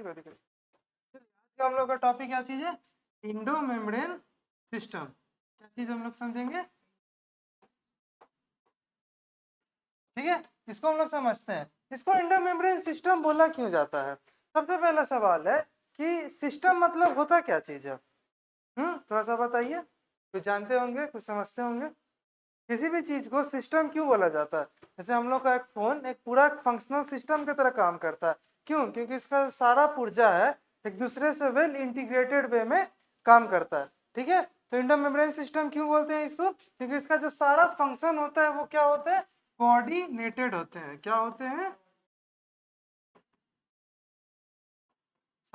Very good. आज का हम लोग का टॉपिक क्या चीज है? Indo membrane system. क्या चीज हम लोग समझेंगे? ठीक है, इसको हम लोग समझते हैं। इसको इंडो मेम्ब्रेन सिस्टम बोला क्यों जाता है? सबसे पहला सवाल है कि सिस्टम मतलब होता क्या चीज है? थोड़ा सा बताइए। कुछ जानते होंगे, कुछ समझते होंगे। किसी भी चीज को सिस्टम क्यों बोला जाता है? जैसे हम लोग का एक फोन एक पूरा फंक्शनल सिस्टम की तरह काम करता है। क्यों? क्योंकि इसका सारा पुर्जा है एक दूसरे से वेल इंटीग्रेटेड वे में काम करता है। ठीक है, तो इंडो मेम्ब्रेन सिस्टम क्यों बोलते हैं इसको? क्योंकि इसका जो सारा फंक्शन होता है वो क्या होता है? कोऑर्डिनेटेड होते हैं। क्या होते हैं?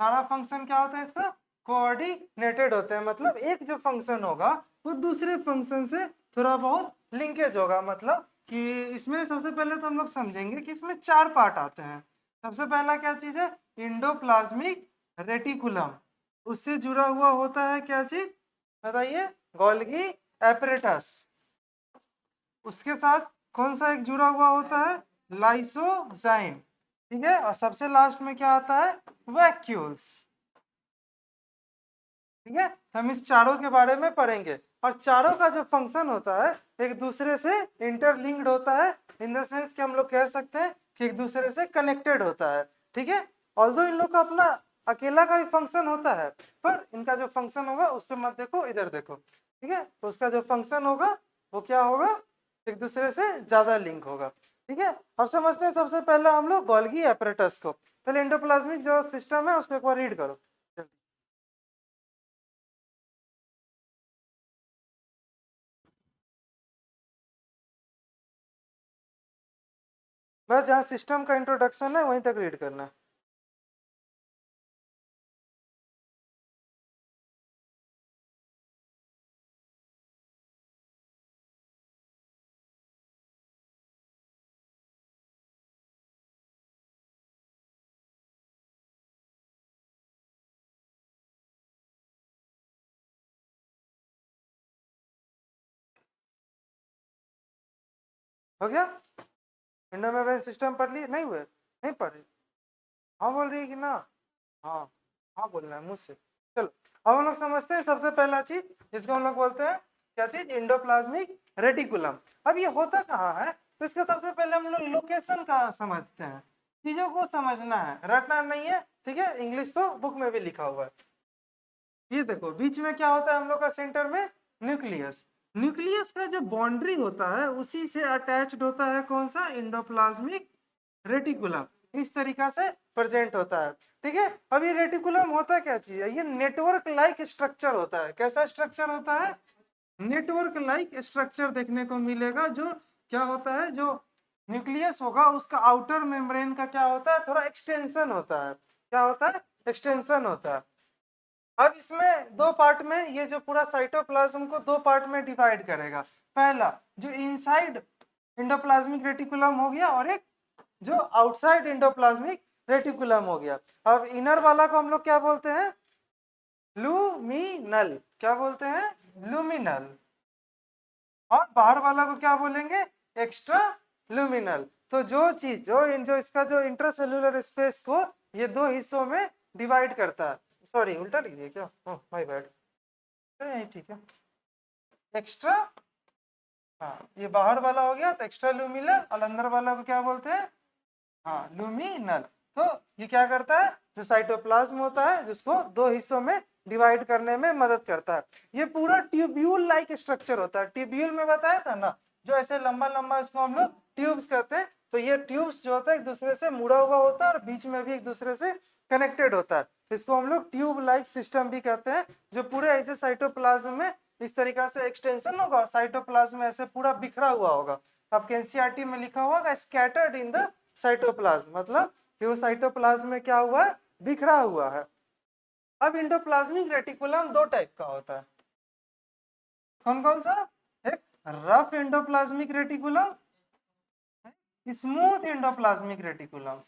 सारा फंक्शन क्या होता है इसका? कोऑर्डिनेटेड होते हैं। मतलब एक जो फंक्शन होगा वो दूसरे फंक्शन से थोड़ा बहुत लिंकेज होगा। मतलब कि इसमें सबसे पहले तो हम लोग समझेंगे कि इसमें 4 पार्ट आते हैं। सबसे पहला क्या चीज है? Endoplasmic reticulum. उससे जुड़ा हुआ होता है क्या चीज? बताइए। Golgi apparatus. उसके साथ कौन सा एक जुड़ा हुआ होता है? लाइसोजाइम। ठीक है, और सबसे लास्ट में क्या आता है? वैक्यूल्स। ठीक है, तो हम इस चारों के बारे में पढ़ेंगे। और चारों का जो फंक्शन होता है एक दूसरे से इंटरलिंक्ड होता है। इन द सेंस कि हम लोग कह सकते हैं कि एक दूसरे से कनेक्टेड होता है। ठीक है, ऑल्दो इन लोग का अपना अकेला का भी फंक्शन होता है, पर इनका जो फंक्शन होगा उस पर मत देखो, इधर देखो। ठीक है, तो उसका जो फंक्शन होगा वो क्या होगा? एक दूसरे से ज्यादा लिंक होगा। ठीक है, अब समझते हैं सबसे पहले हम लोग गोल्गी एपरेटस को। पहले एंडोप्लाज्मिक जो सिस्टम है उसको एक बार रीड करो। बस जहाँ सिस्टम का इंट्रोडक्शन है वहीं तक रीड करना है। हो गया? इंडो मेम्ब्रेन सिस्टम पढ़ लिए? नहीं हुए? नहीं पढ़े? हाँ बोल रही है कि ना? हाँ, हाँ बोलना है मुझसे। चलो, अब हम लोग समझते हैं सबसे पहला चीज जिसको हम लोग बोलते हैं क्या चीज? Endoplasmic reticulum. अब ये होता कहाँ है? तो इसका सबसे पहले हम लोग लोकेशन का समझते हैं। चीजों को समझना है, रटना नहीं है। ठीक है, इंग्लिश तो बुक में भी लिखा हुआ है। ये देखो, बीच में क्या होता है हम लोग का? सेंटर में न्यूक्लियस। न्यूक्लियस का जो बाउंड्री होता है उसी से अटैच्ड होता है कौन सा? Endoplasmic reticulum. इस तरीका से प्रेजेंट होता है। ठीक है, अब ये रेटिकुलम होता क्या चीज है? ये नेटवर्क लाइक स्ट्रक्चर होता है। कैसा स्ट्रक्चर होता है? नेटवर्क लाइक स्ट्रक्चर देखने को मिलेगा। जो क्या होता है? जो न्यूक्लियस होगा उसका आउटर मेम्ब्रेन का क्या होता है? थोड़ा एक्सटेंशन होता है। क्या होता है? एक्सटेंशन होता है। अब इसमें दो पार्ट में, ये जो पूरा साइटोप्लाज्म को दो पार्ट में डिवाइड करेगा। पहला जो इनसाइड इंडोप्लाज्मिक रेटिकुलम हो गया, और एक जो आउटसाइड इंडोप्लाज्मिक रेटिकुलम हो गया। अब इनर वाला को हम लोग क्या बोलते हैं? लूमिनल। क्या बोलते हैं? लूमिनल। और बाहर वाला को क्या बोलेंगे? एक्स्ट्रा लूमिनल। तो जो चीज जो इसका जो इंट्रासेल्युलर स्पेस को ये दो हिस्सों में डिवाइड करता है। सॉरी, उल्टा लिख दिया क्या? My bad. ठीक है, एक्स्ट्रा। हाँ, ये बाहर वाला हो गया तो एक्स्ट्रा लूमिनल, और अंदर वाला को क्या बोलते हैं? हाँ, लूमिनल। तो ये क्या करता है? जो साइटोप्लाज्म होता है जिसको दो हिस्सों में डिवाइड करने में मदद करता है। ये पूरा ट्यूब्यूल लाइक स्ट्रक्चर होता है। ट्यूब्यूल में बताया था ना, जो ऐसे लंबा लंबा, इसको हम लोग ट्यूब्स कहते हैं। तो ये ट्यूब्स जो होता है एक दूसरे से मुड़ा हुआ होता है और बीच में भी एक दूसरे से कनेक्टेड होता है। इसको हम लोग ट्यूब लाइक सिस्टम भी कहते हैं। जो पूरे ऐसे साइटोप्लाज्म में इस तरीका से एक्सटेंशन होगा और साइटोप्लाज्म ऐसे पूरा बिखरा हुआ होगा। आपके एनसीईआरटी में लिखा हुआ स्कैटर्ड इन द साइटोप्लाज्म, मतलब कि वो साइटोप्लाज्म में क्या हुआ है? बिखरा हुआ है। अब इंडोप्लाज्मिक रेटिकुलम दो टाइप का होता है। कौन कौन सा? एक rough endoplasmic reticulum, smooth endoplasmic reticulum.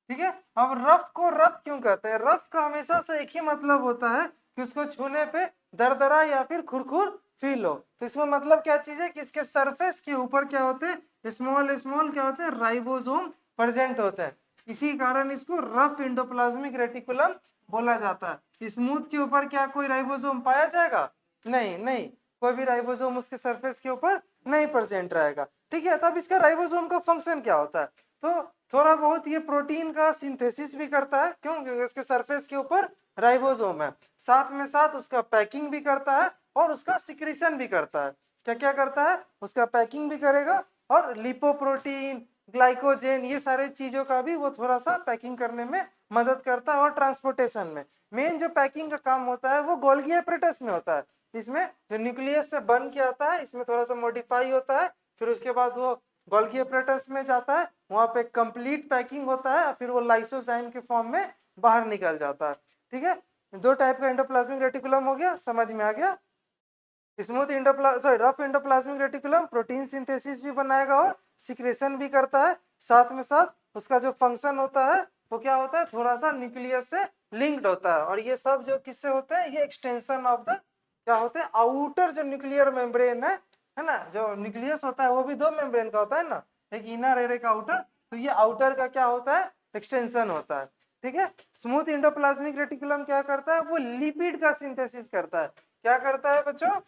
ठीक है, अब रफ को रफ क्यों कहते हैं? रफ का हमेशा से एक ही मतलब होता है कि उसको छूने पे दरदरा या फिर खुरखुर फील हो। तो इसमें मतलब क्या चीज है कि इसके सरफेस के ऊपर क्या होते हैं? स्मॉल स्मॉल क्या होते हैं? राइबोसोम प्रेजेंट होते हैं। इसी कारण इसको रफ एंडोप्लाज्मिक रेटिकुलम बोला जाता है। स्मूथ के ऊपर क्या कोई राइबोसोम पाया जाएगा? नहीं नहीं, कोई भी राइबोसोम उसके सरफेस के ऊपर नहीं प्रेजेंट रहेगा। ठीक है, तब इसका राइबोसोम का फंक्शन क्या होता है? तो थोड़ा बहुत ये प्रोटीन का सिंथेसिस भी करता है, क्यों? क्योंकि उसके सरफेस के ऊपर राइबोसोम है। साथ में साथ उसका पैकिंग भी करता है और उसका सिक्रीशन भी करता है। क्या क्या करता है? उसका पैकिंग भी करेगा और लिपोप्रोटीन, ग्लाइकोजेन, ये सारे चीजों का भी वो थोड़ा सा पैकिंग करने में मदद करता है और ट्रांसपोर्टेशन में। मेन जो पैकिंग का काम होता है वो गोल्गी एपरेटस में होता है। इसमें जो न्यूक्लियस से बन के आता है, इसमें थोड़ा सा मॉडिफाई होता है, फिर उसके बाद वो गोल्गी एपरेटस में जाता है, वहां पे कंप्लीट पैकिंग होता है, फिर वो लाइसोजाइम के फॉर्म में बाहर निकल जाता है। ठीक है, दो टाइप का एंडोप्लाज्मिक रेटिकुलम हो गया, समझ में आ गया? Smooth rough endoplasmic reticulum protein synthesis भी बनाएगा और सिक्रेशन भी करता है। साथ में साथ उसका जो फंक्शन होता है वो क्या होता है? थोड़ा सा न्यूक्लियस से लिंक्ड होता है। और ये सब जो किससे होते हैं? ये एक्सटेंशन ऑफ द क्या होते हैं? आउटर जो न्यूक्लियर मेम्ब्रेन है ना, जो न्यूक्लियस होता है वो भी दो मेम्ब्रेन का होता है ना, एक इनर और एक आउटर। तो ये आउटर का क्या होता है? एक्सटेंशन होता है। ठीक है, स्मूथ एंडोप्लाज्मिक रेटिकुलम क्या करता है? वो लिपिड का सिंथेसिस करता है। क्या करता है बच्चों?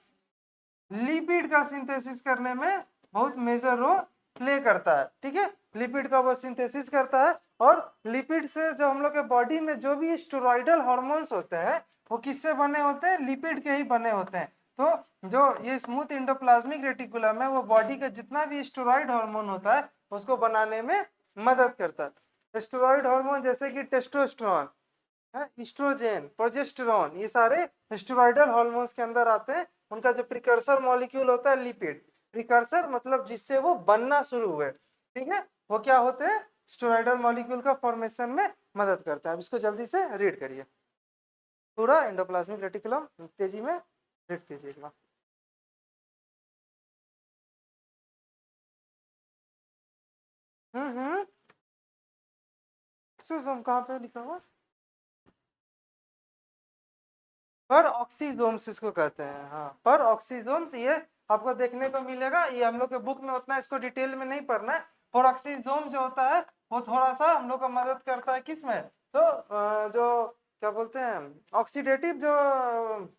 लिपिड का सिंथेसिस करने में बहुत मेजर रोल प्ले करता है। ठीक है, लिपिड का वो सिंथेसिस करता है। और लिपिड से जो हम लोग के बॉडी में जो भी स्टेरॉइडल हार्मोन्स होते हैं वो किससे बने होते हैं? लिपिड के ही बने होते हैं। तो जो ये स्मूथ एंडोप्लाज्मिक रेटिकुलम है वो बॉडी का जितना भी स्टेरॉइड हार्मोन होता है उसको बनाने में मदद करता है। स्टेरॉइड हार्मोन जैसे कि टेस्टोस्टेरोन, ईस्ट्रोजेन, प्रोजेस्टेरॉन, ये सारे स्टेरॉइडल हार्मोन्स के अंदर आते हैं। उनका जो प्रिकर्सर मॉलिक्यूल होता है लिपिड, प्रिकर्सर मतलब जिससे वो बनना शुरू हुए। ठीक है, वो क्या होते हैं? स्टेरॉइडल मॉलिक्यूल का फॉर्मेशन में मदद करता है। अब इसको जल्दी से रीड करिए, पूरा एंडोप्लाज्मिक रेटिकुलम तेजी में रीड कीजिएगा। एक्सोसोम कहाँ पे लिखा हुआ? पर ऑक्सीजोम्स इसको कहते हैं। हाँ, पर ऑक्सीजोम्स, ये आपको देखने को मिलेगा। ये हम लोग के बुक में उतना इसको डिटेल में नहीं पढ़ना है। पर ऑक्सीजोम जो होता है वो थोड़ा सा हम लोग को मदद करता है किसमें? तो जो क्या बोलते हैं, ऑक्सीडेटिव जो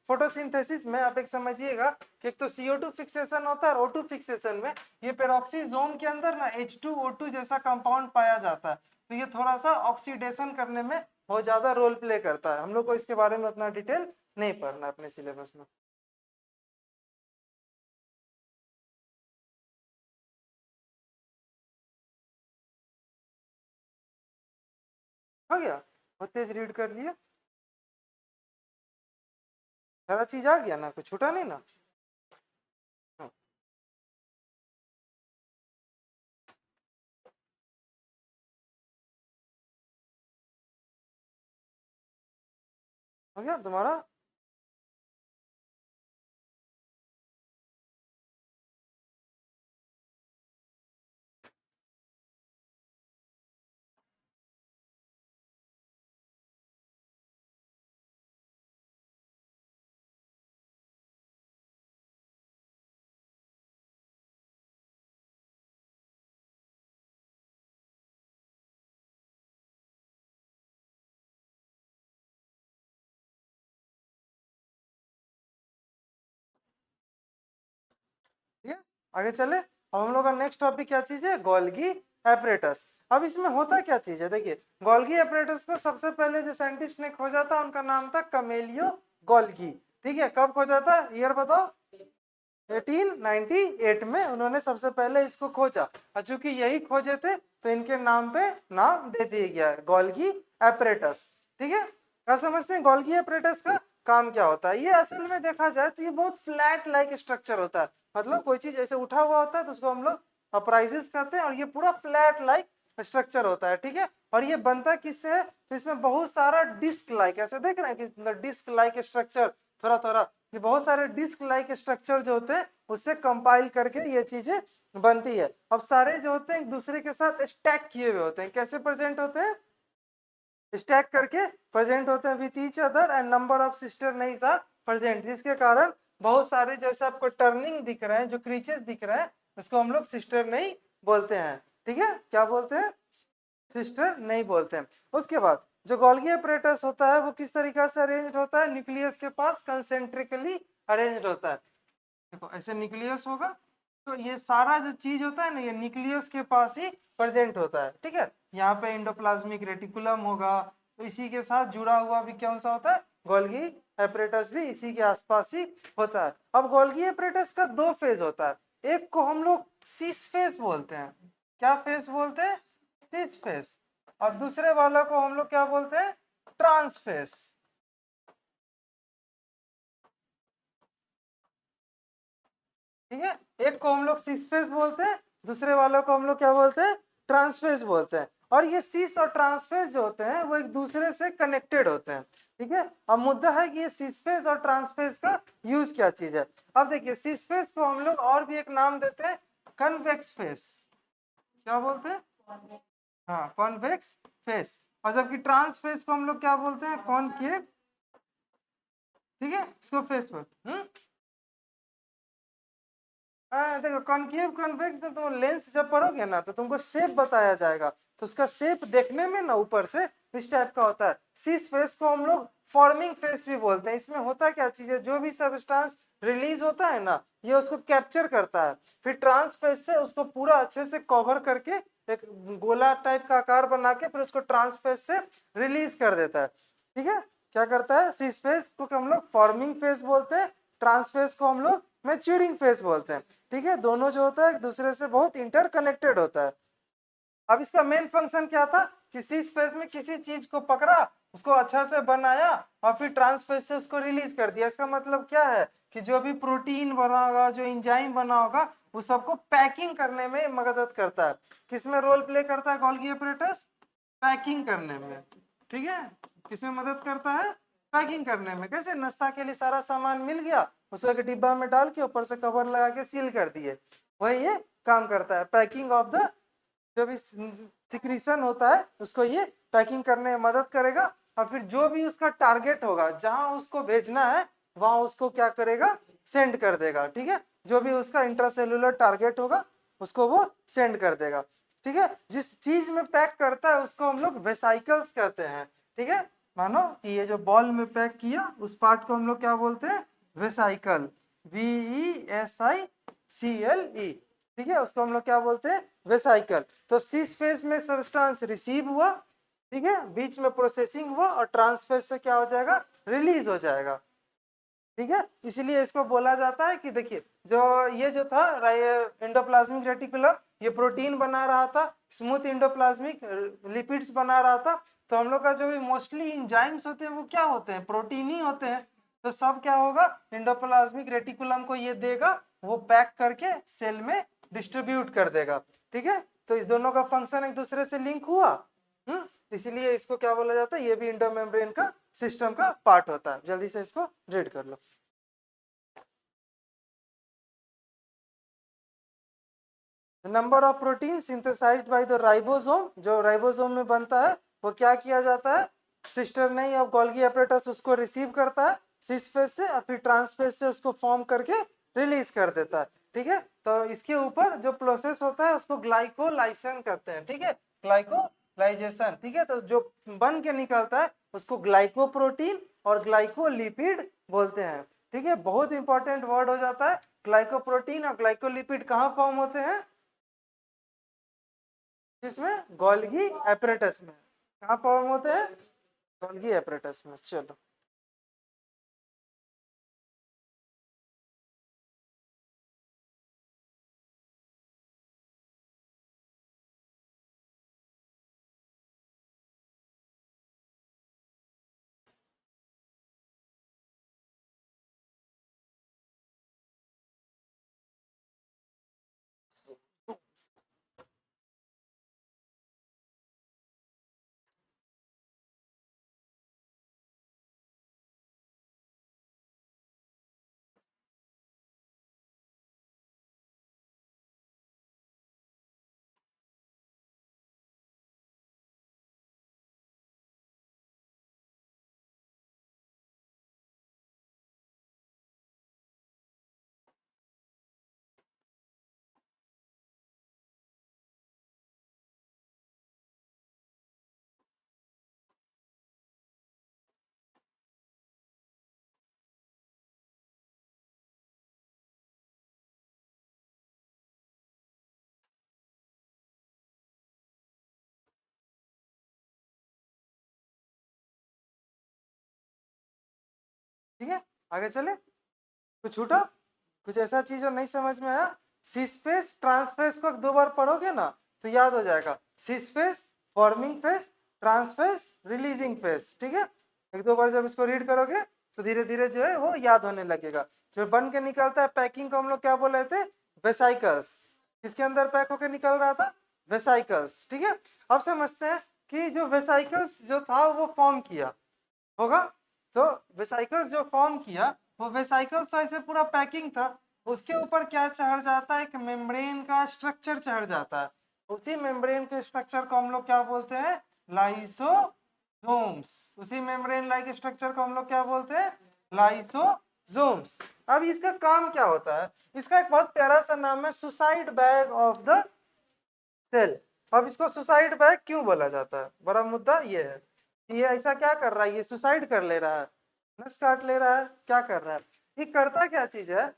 फोटोसिंथेसिस में। आप एक समझिएगा कि एक तो CO2 फिक्सेशन होता है और O2 फिक्सेशन में ये पेरोक्सीजोम के अंदर ना H2O2 जैसा कंपाउंड पाया जाता है। तो ये थोड़ा सा ऑक्सीडेशन करने में बहुत ज्यादा रोल प्ले करता है। हम लोग को इसके बारे में उतना डिटेल नहीं पढ़ना अपने सिलेबस में। हो गया? बहुत तेज रीड कर लिए, सारा चीज आ गया ना, कुछ छूटा नहीं ना? हाँ, हो गया तुम्हारा? ठीक है, आगे चले। अब हम लोग का नेक्स्ट टॉपिक क्या चीज है? Golgi apparatus. अब इसमें होता क्या चीज है? देखिए, गोल्गी एपरेटस को सबसे पहले जो साइंटिस्ट ने खोजा था उनका नाम था कमेलियो गोल्गी। ठीक है, कब खोजा था? ईयर बताओ। 1898 में उन्होंने सबसे पहले इसको खोजा। और चूंकि यही खोजे थे तो इनके नाम पे नाम दे दिया गया है गोल्गी एपरेटस। ठीक है, आप समझते हैं गोल्गी एपरेटस का काम क्या होता है? ये असल में देखा जाए तो ये बहुत फ्लैट लाइक स्ट्रक्चर होता है। मतलब कोई चीज ऐसे उठा हुआ होता है तो उसको हम लोग अपराइजेस कहते हैं, और ये पूरा फ्लैट लाइक स्ट्रक्चर होता है। ठीक है, और ये बनता किससे है? तो इसमें बहुत सारा डिस्क लाइक, ऐसे देख रहे हैं कि डिस्क लाइक स्ट्रक्चर, थोड़ा थोड़ा ये बहुत सारे डिस्क लाइक स्ट्रक्चर जो होते हैं उससे कंपाइल करके ये चीजें बनती है। अब सारे जो होते हैं एक दूसरे के साथ स्टैक किए हुए होते हैं। कैसे प्रेजेंट होते हैं? स्टैक करके प्रेजेंट होते हैं with each other and number of sister नहीं आर प्रेजेंट, जिसके कारण बहुत सारे जैसे आपको टर्निंग दिख रहे हैं, जो क्रीचेस दिख रहे हैं, उसको हम लोग सिस्टर नहीं बोलते हैं। ठीक है, क्या बोलते हैं? सिस्टर नहीं बोलते हैं। उसके बाद जो गोल्गी एपरेटस होता है वो किस तरीका से अरेंज होता है, न्यूक्लियस के पास कंसेंट्रिकली अरेंज होता है। देखो ऐसे न्यूक्लियस होगा तो ये सारा जो चीज होता है ना ये न्यूक्लियस के पास ही प्रेजेंट होता है, ठीक है। यहाँ पे एंडोप्लाज्मिक रेटिकुलम होगा, तो इसी के साथ जुड़ा हुआ भी कौन सा होता है, गोल्गी एपरेटस भी इसी के आसपास ही होता है। अब गोल्गी एपरेटस का दो फेज होता है, एक को हम लोग सिस फेज बोलते हैं। क्या फेज बोलते हैं, सिस फेज। और दूसरे वाला को हम लोग क्या बोलते हैं, ट्रांस फेज। ठीक है, एक को हम लोग सिस फेज बोलते हैं, दूसरे वालों को हम लोग क्या बोलते हैं, ट्रांसफेज बोलते हैं। और ये सिस और ट्रांसफेज जो होते हैं वो एक दूसरे से कनेक्टेड होते हैं। ठीक है, अब मुद्दा है कि ये सिस फेज और ट्रांसफेज का यूज क्या चीज है। अब देखिए सिस फेज को हम लोग और भी एक नाम देते हैं, कन्वेक्स फेज। क्या बोलते हैं, हाँ कॉन्वेक्स फेज। और जबकि ट्रांसफेज को हम लोग क्या बोलते हैं, कॉनकेव। ठीक है, इसको फेस बोलते। देखो कॉनकेव कॉन्वेक्स में तुम लेंस जब पढ़ोगे ना तो तुमको शेप बताया जाएगा, तो उसका शेप देखने में ना ऊपर से इस टाइप का होता है। सिस फेस को हम लोग फॉर्मिंग फेस भी बोलते हैं। इसमें होता क्या चीज है, जो भी सबस्टांस रिलीज होता है ना ये उसको कैप्चर करता है, फिर ट्रांस फेस से उसको पूरा अच्छे से कवर करके एक गोला टाइप का आकार बना के फिर उसको ट्रांस फेस से रिलीज कर देता है। ठीक है, क्या करता है, सिस फेस को हम लोग फॉर्मिंग फेस बोलते हैं, ट्रांस फेस को हम लोग मैच्योरिंग फेस बोलते हैं। ठीक है, दोनों जो होता है एक दूसरे से बहुत इंटरकनेक्टेड होता है। अब इसका मेन फंक्शन क्या था कि सिस फेज में किसी चीज को पकड़ा, उसको अच्छा से बनाया और फिर ट्रांस फेज से उसको रिलीज कर दिया। इसका मतलब क्या है कि जो भी प्रोटीन बना होगा, जो एंजाइम बना होगा, वो सबको पैकिंग करने में मदद करता है। किसमें रोल प्ले करता है गोल्गी एपरेटस, पैकिंग करने में। ठीक है, किसमें मदद करता है, पैकिंग करने में। कैसे, नाश्ता के लिए सारा सामान मिल गया, उसको एक डिब्बा में डाल के ऊपर से कवर लगा के सील कर दिए, वही ये काम करता है, पैकिंग ऑफ द जो भी सिक्रीशन होता है उसको ये पैकिंग करने में मदद करेगा। और फिर जो भी उसका टारगेट होगा, जहां उसको भेजना है वहां उसको क्या करेगा, सेंड कर देगा। ठीक है, जो भी उसका इंट्रासेलुलर टारगेट होगा उसको वो सेंड कर देगा। ठीक है, जिस चीज में पैक करता है उसको हम लोग वेसाइकल्स कहते हैं। ठीक है, मानो कि ये जो बॉल में पैक किया उस पार्ट को हम लोग क्या बोलते हैं, वेसाइकल, VESICLE। ठीक है, उसको हम लोग क्या बोलते हैं, वेसाइकल। तो सिस फेज में सब्सटेंस रिसीव हुआ, ठीक है, बीच में प्रोसेसिंग हुआ और ट्रांसफेज से क्या हो जाएगा, रिलीज हो जाएगा। ठीक है, इसीलिए इसको बोला जाता है कि देखिए जो ये जो था एंडोप्लाज्मिक रेटिकुलम, ये प्रोटीन बना रहा था, स्मूथ एंडोप्लाज्मिक लिपिड्स बना रहा था। तो हम लोग का जो भी मोस्टली इंजाइम्स होते हैं वो क्या होते हैं, प्रोटीन ही होते हैं। तो सब क्या होगा, एंडोप्लाज्मिक रेटिकुलम को ये देगा, वो पैक करके सेल में डिस्ट्रीब्यूट कर देगा। ठीक है, तो इस दोनों का फंक्शन एक दूसरे से लिंक हुआ। इसीलिए इसको क्या बोला जाता है, ये भी इंडोमेम्ब्रेन का सिस्टम का पार्ट होता है। जल्दी से इसको रीड कर लो। Number of protein synthesised by the ribosome, जो राइबोसोम में बनता है वो क्या किया जाता है, सिस्टर नहीं अब गोल्गी एपरेटस उसको रिसीव करता है सिस फेज से और फिर ट्रांसफेज से उसको फॉर्म करके रिलीज कर देता है। ठीक है, तो इसके ऊपर जो प्रोसेस होता है उसको ग्लाइकोलाइसन कहते हैं। ठीक है, ग्लाइकोलाइजेशन। ठीक है, तो जो बन के निकलता है उसको ग्लाइकोप्रोटीन और ग्लाइकोलिपिड बोलते हैं। ठीक है, बहुत इंपॉर्टेंट वर्ड हो जाता है। ग्लाइकोप्रोटीन और ग्लाइकोलिपिड कहाँ फॉर्म होते हैं, इसमें गोल्गी एपरेटस में। कहाँ फॉर्म होते हैं, गोल्गी एपरेटस में। चलो ठीक है, आगे चले, कुछ छूटा, कुछ ऐसा चीज जो नहीं समझ में आया? सिस फेस ट्रांसफेस को 2 बार पढ़ोगे ना तो याद हो जाएगा। Cis face, forming face, trans face, releasing face. ठीक है, 1-2 बार जब इसको रीड करोगे तो धीरे धीरे जो है वो याद होने लगेगा। जो बन के निकलता है पैकिंग को हम लोग क्या बोल रहे थे? वेसाइकल्स। किसके अंदर पैक होकर निकल रहा था? वेसाइकल्स। ठीक है, अब समझते हैं कि जो वेसाइकल्स जो था वो फॉर्म किया होगा, तो वेसाइकल्स जो फॉर्म किया वो वेसाइकल्स तो ऐसे पूरा पैकिंग था, उसके ऊपर क्या चढ़ जाता है? एक मेम्ब्रेन का स्ट्रक्चर चढ़ जाता है। उसी मेम्ब्रेन के स्ट्रक्चर को हम लोग क्या बोलते हैं? लाइसोसोम्स। उसी मेम्ब्रेन लाइक स्ट्रक्चर को हम लोग क्या बोलते हैं? लाइसोसोम्स। अब इसका काम क्या होता है? इसका एक बहुत प्यारा सा नाम है, suicide bag of the cell. अब इसको सुसाइड बैग क्यों बोला जाता है? बड़ा मुद्दा ये है, ये ऐसा क्या कर रहा है? ये सुसाइड कर ले रहा है, नस काट ले रहा है, क्या कर रहा है? ये करता क्या चीज है?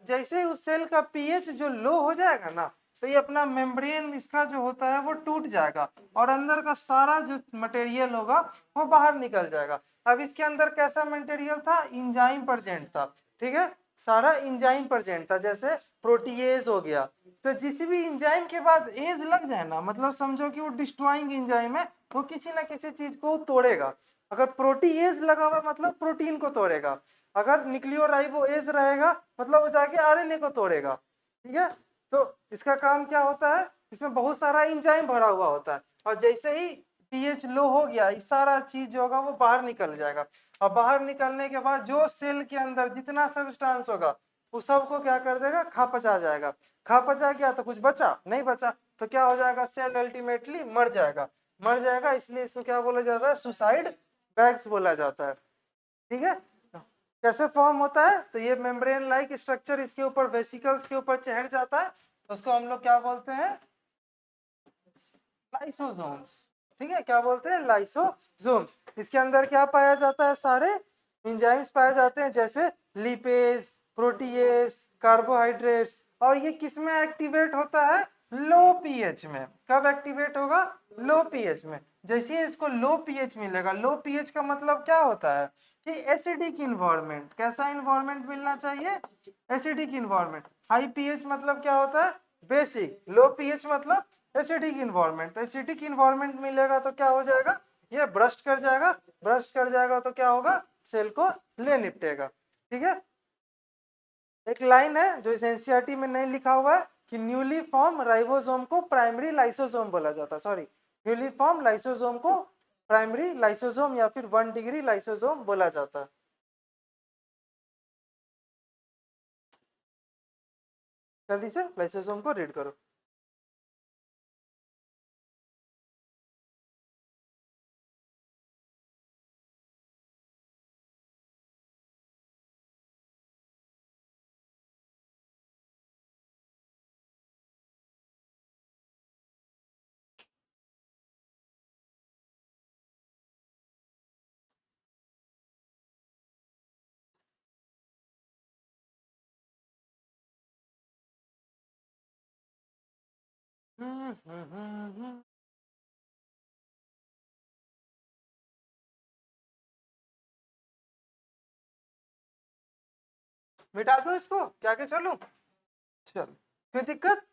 जैसे ही उस सेल का पीएच जो लो हो जाएगा ना, तो ये अपना मेम्ब्रेन इसका जो होता है वो टूट जाएगा और अंदर का सारा जो मटेरियल होगा वो बाहर निकल जाएगा। अब इसके अंदर कैसा मटेरियल था? इंजाइम प्रेजेंट था। ठीक है, सारा इंजाइम प्रेजेंट था, जैसे प्रोटीएज हो गया। तो जिस भी इंजाइम के बाद एज लग जाए ना, मतलब समझो कि वो डिस्ट्रॉइंग इंजाइम है, वो किसी ना किसी चीज को तोड़ेगा। अगर प्रोटीएज लगा हुआ मतलब प्रोटीन को तोड़ेगा, अगर न्यूक्लियोराइबोएज रहेगा मतलब वो जाके आरएनए को तोड़ेगा। ठीक है, तो इसका काम क्या होता है? इसमें बहुत सारा इंजाइम भरा हुआ होता है, और जैसे ही पीएच लो हो गया, ये सारा चीज जो होगा वो बाहर निकल जाएगा। और बाहर निकलने के बाद जो सेल के अंदर जितना सब्सटेंस होगा वो सबको क्या कर देगा? खा पचा जाएगा। खा पचा गया तो कुछ बचा नहीं, बचा तो क्या हो जाएगा? सेल अल्टीमेटली मर जाएगा। मर जाएगा, इसलिए इसको क्या बोला जाता है? सुसाइड बैग्स बोला जाता है। ठीक है, कैसे फॉर्म होता है? तो ये मेम्ब्रेन लाइक स्ट्रक्चर इसके ऊपर वेसिकल्स के ऊपर चढ़ जाता है, तो उसको हम लोग क्या बोलते हैं? लाइसोसोम्स। ठीक है, क्या बोलते हैं? लाइसोसोम्स। इसके अंदर क्या पाया जाता है? सारे एंजाइम्स पाए जाते हैं, जैसे लिपेज, प्रोटीएज, कार्बोहाइड्रेट्स। और ये किस में एक्टिवेट होता है? लो पीएच में। कब एक्टिवेट होगा? लो पीएच में। जैसे ही इसको लो पीएच मिलेगा, लो पीएच का मतलब क्या होता है? कि एसिडिक इन्वायरमेंट। कैसा इन्वायरमेंट मिलना चाहिए? Acidic environment. हाई पीएच मतलब क्या होता है? बेसिक। लो पीएच मतलब एसिडिक इन्वायरमेंट। तो एसिडिक इन्वायरमेंट मिलेगा तो क्या हो जाएगा? ये ब्रस्ट कर जाएगा। ब्रस्ट कर जाएगा तो क्या होगा? सेल को ले निपटेगा। ठीक है, एक लाइन है जो इस एनसीईआरटी में नहीं लिखा हुआ है कि न्यूली फॉर्म राइबोसोम को प्राइमरी लाइसोसोम बोला जाता है। सॉरी, न्यूली फॉर्म लाइसोसोम को प्राइमरी लाइसोसोम या फिर 1 डिग्री लाइसोसोम बोला जाता है। जल्दी से लाइसोसोम को रीड करो। मिटा दो इसको, क्या के चलो? चलो, कोई दिक्कत?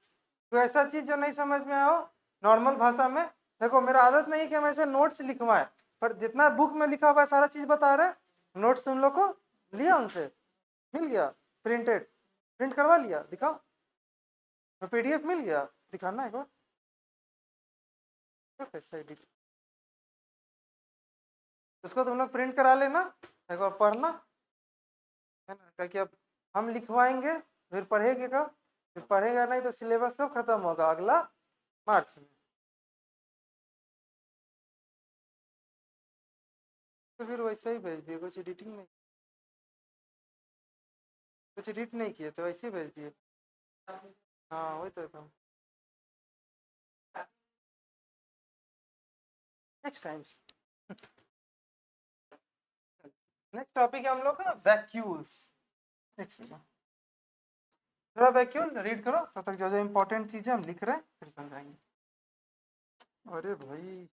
कोई ऐसा चीज जो नहीं समझ में आओ नॉर्मल भाषा में? देखो, मेरा आदत नहीं है कि हम ऐसे नोट्स लिखवाएं, पर जितना बुक में लिखा हुआ है सारा चीज बता रहे हैं। नोट्स तुम लोग को लिया उनसे? मिल गया? प्रिंटेड? प्रिंट करवा लिया? दिखाओ। पीडीएफ मिल गया? दिखाना एक बार। कैसा एडिट? उसको तुम लोग प्रिंट करा लेना, एक बार पढ़ना, है ना? क्योंकि अब हम लिखवाएंगे, फिर पढ़ेगा कब? फिर पढ़ेगा नहीं तो सिलेबस कब खत्म होगा? अगला मार्च में। तो फिर वैसे ही भेज दिए, कुछ एडिटिंग नहीं, कुछ एडिट नहीं किए तो वैसे ही भेज दिए। हाँ वही तो। Next time. नेक्स्ट टॉपिक है हम लोग का वैक्यूल्स। एक सेकंड, थोड़ा वैक्यूल रीड करो तब तक। जो जो इंपॉर्टेंट चीजें हम लिख रहे हैं फिर समझाएंगे। अरे भाई,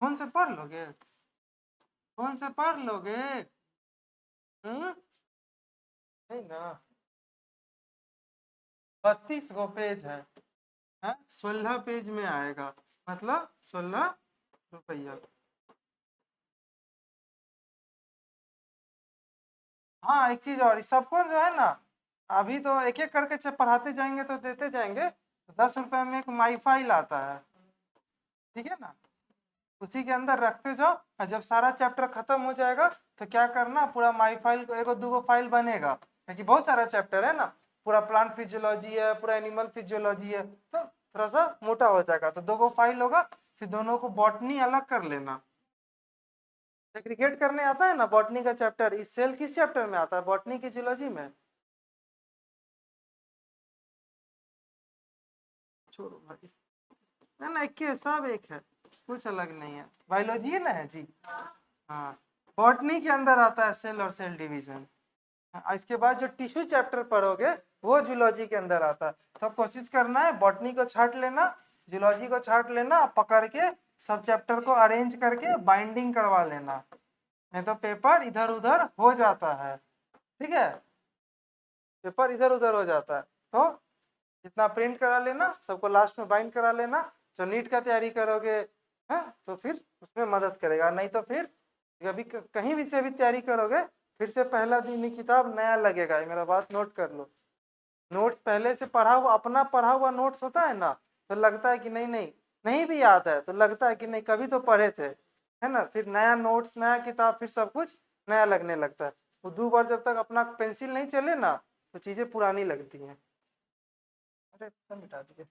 फोन से पढ़ लोगे? फोन से पढ़ लोगे? नहीं ना। 32 गो पेज है, 16 पेज में आएगा, मतलब 16 रुपया। हाँ, एक चीज और, इस सबको जो है ना, अभी तो एक एक करके पढ़ाते जाएंगे तो देते जाएंगे, 10 रुपए में एक माई फाइल आता है, ठीक है ना, उसी के अंदर रखते जाओ, और जब सारा चैप्टर खत्म हो जाएगा तो क्या करना, पूरा माई फाइल को एगो दूगो फाइल बनेगा, क्योंकि बहुत सारा चैप्टर है ना, पूरा प्लांट फिजियोलॉजी है, पूरा एनिमल फिजियोलॉजी है, तो थोड़ा सा मोटा हो जाएगा, तो 2 गो फाइल होगा, फिर दोनों को बॉटनी अलग कर लेना। सेग्रीगेट करने आता है ना बॉटनी का चैप्टर, इस सेल किस चैप्टर में आता है, बॉटनी की जूलॉजी में? छोड़ो भाई, ना ना, एक ही सब एक है, कुछ अलग नहीं है, बायोलॉजी है ना, है जी। हाँ, बॉटनी के अंदर आता है सेल और सेल डिवीजन। इसके बाद जो टिश्यू चैप्टर पढ़ोगे वो जूलॉजी के अंदर आता है, तो कोशिश करना है बॉटनी को छाट लेना, जूलॉजी को छाट लेना, पकड़ के सब चैप्टर को अरेंज करके बाइंडिंग करवा लेना, नहीं तो पेपर इधर उधर हो जाता है, ठीक है, पेपर इधर उधर हो जाता है, तो जितना प्रिंट करा लेना, सबको लास्ट में बाइंड करा लेना, जो नीट का तैयारी करोगे है तो फिर उसमें मदद करेगा, नहीं तो फिर कभी कहीं भी से भी तैयारी करोगे, फिर से पहला दिन ही किताब नया लगेगा, ये मेरा बात नोट कर लो। नोट्स पहले से पढ़ा हुआ, अपना पढ़ा हुआ नोट्स होता है ना, तो लगता है कि नहीं नहीं, नहीं भी याद है तो लगता है कि नहीं कभी तो पढ़े थे, है ना, फिर नया नोट्स नया किताब, फिर सब कुछ नया लगने लगता है, वो 2 बार जब तक अपना पेंसिल नहीं चले ना तो चीजें पुरानी लगती हैं। अरे मिटा दिए।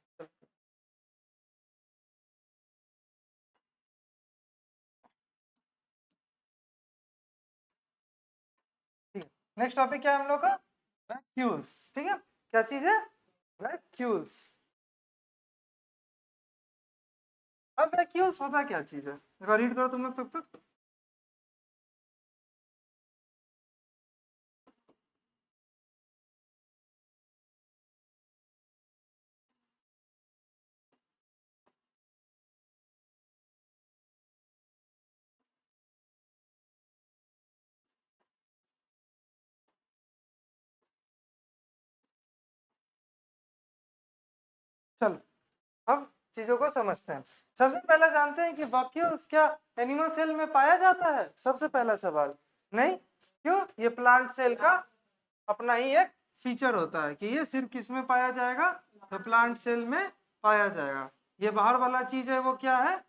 ठीक है, नेक्स्ट टॉपिक क्या है हम लोग का, वैक्यूल्स, ठीक है, क्या चीज है, वैक्यूल्स। अब वैक्यूल्स होता क्या चीज है, एक रीड करो तुम लोग तब तक। चलो अब चीजों को समझते हैं, सबसे पहले जानते हैं कि वैक्यूल्स क्या एनिमल सेल में पाया जाता है, सबसे पहला सवाल, नहीं, क्यों, ये प्लांट सेल का अपना ही एक फीचर होता है कि ये सिर्फ किस में पाया जाएगा, तो प्लांट सेल में पाया जाएगा, ये बाहर वाला चीज है वो क्या है,